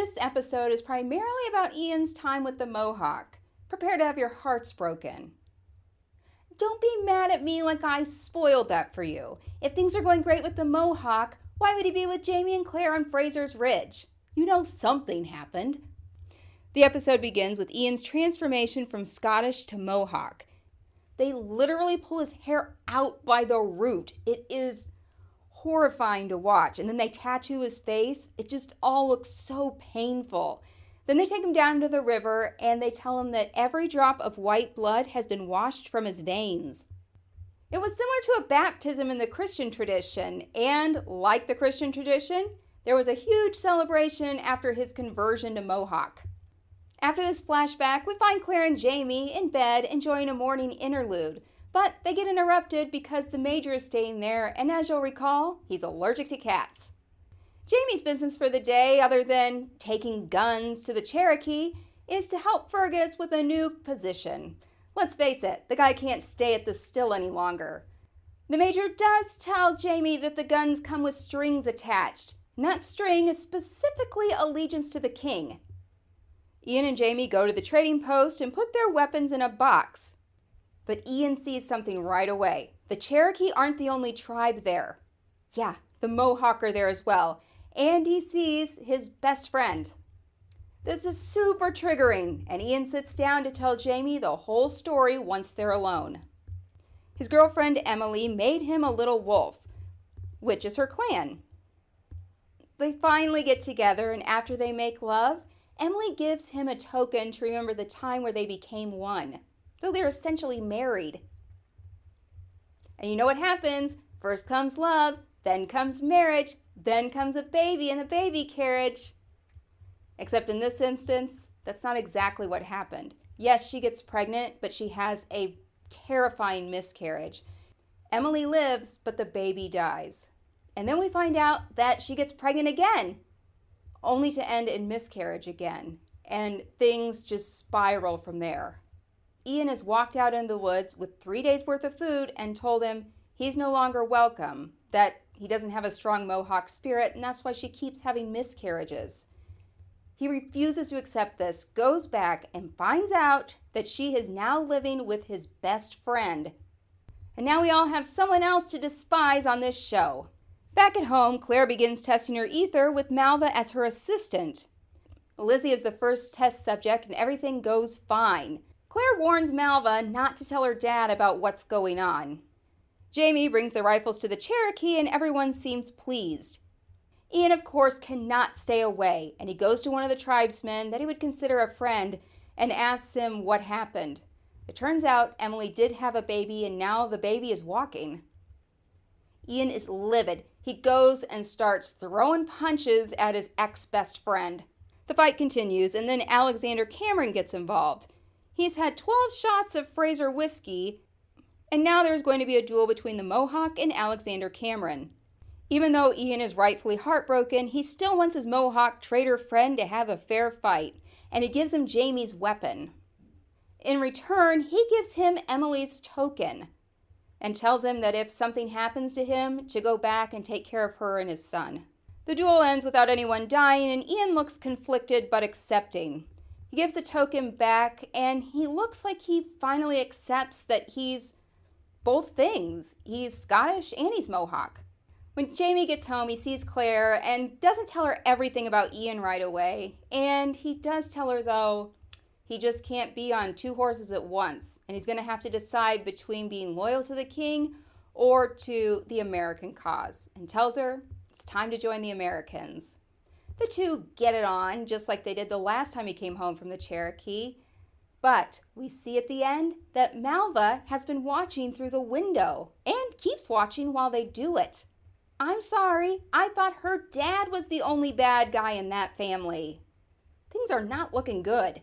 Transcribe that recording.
This episode is primarily about Ian's time with the Mohawk. Prepare to have your hearts broken. Don't be mad at me like I spoiled that for you. If things are going great with the Mohawk, why would he be with Jamie and Claire on Fraser's Ridge? You know something happened. The episode begins with Ian's transformation from Scottish to Mohawk. They literally pull his hair out by the root. It is horrifying to watch. And then they tattoo his face. It just all looks so painful. Then they take him down to the river and they tell him that every drop of white blood has been washed from his veins. It was similar to a baptism in the Christian tradition, and like the Christian tradition, there was a huge celebration after his conversion to Mohawk. After this flashback, we find Claire and Jamie in bed enjoying a morning interlude, but they get interrupted because the Major is staying there, and as you'll recall, he's allergic to cats. Jamie's business for the day, other than taking guns to the Cherokee, is to help Fergus with a new position. Let's face it, the guy can't stay at the still any longer. The Major does tell Jamie that the guns come with strings attached, and that string is specifically allegiance to the king. Ian and Jamie go to the trading post and put their weapons in a box. But Ian sees something right away. The Cherokee aren't the only tribe there. Yeah, the Mohawk are there as well. And he sees his best friend. This is super triggering, and Ian sits down to tell Jamie the whole story once they're alone. His girlfriend Emily made him a little wolf, which is her clan. They finally get together, and after they make love, Emily gives him a token to remember the time where they became one. So they're essentially married. And you know what happens? First comes love, then comes marriage, then comes a baby in the baby carriage. Except in this instance, that's not exactly what happened. Yes, she gets pregnant, but she has a terrifying miscarriage. Emily lives, but the baby dies. And then we find out that she gets pregnant again, only to end in miscarriage again. And things just spiral from there. Ian has walked out in the woods with 3 days worth of food and told him he's no longer welcome, that he doesn't have a strong Mohawk spirit, and that's why she keeps having miscarriages. He refuses to accept this, goes back, and finds out that she is now living with his best friend. And now we all have someone else to despise on this show. Back at home, Claire begins testing her ether with Malva as her assistant. Lizzie is the first test subject and everything goes fine. Claire warns Malva not to tell her dad about what's going on. Jamie brings the rifles to the Cherokee and everyone seems pleased. Ian, of course, cannot stay away, and he goes to one of the tribesmen that he would consider a friend and asks him what happened. It turns out Emily did have a baby and now the baby is walking. Ian is livid. He goes and starts throwing punches at his ex-best friend. The fight continues, and then Alexander Cameron gets involved. He's had 12 shots of Fraser whiskey, and now there's going to be a duel between the Mohawk and Alexander Cameron. Even though Ian is rightfully heartbroken, he still wants his Mohawk traitor friend to have a fair fight, and he gives him Jamie's weapon. In return, he gives him Emily's token, and tells him that if something happens to him, to go back and take care of her and his son. The duel ends without anyone dying, and Ian looks conflicted but accepting. He gives the token back, and he looks like he finally accepts that he's both things. He's Scottish and he's Mohawk. When Jamie gets home, he sees Claire and doesn't tell her everything about Ian right away. And he does tell her, though, he just can't be on two horses at once, and he's going to have to decide between being loyal to the king or to the American cause, and tells her it's time to join the Americans. The two get it on, just like they did the last time he came home from the Cherokee, but we see at the end that Malva has been watching through the window and keeps watching while they do it. I'm sorry, I thought her dad was the only bad guy in that family. Things are not looking good.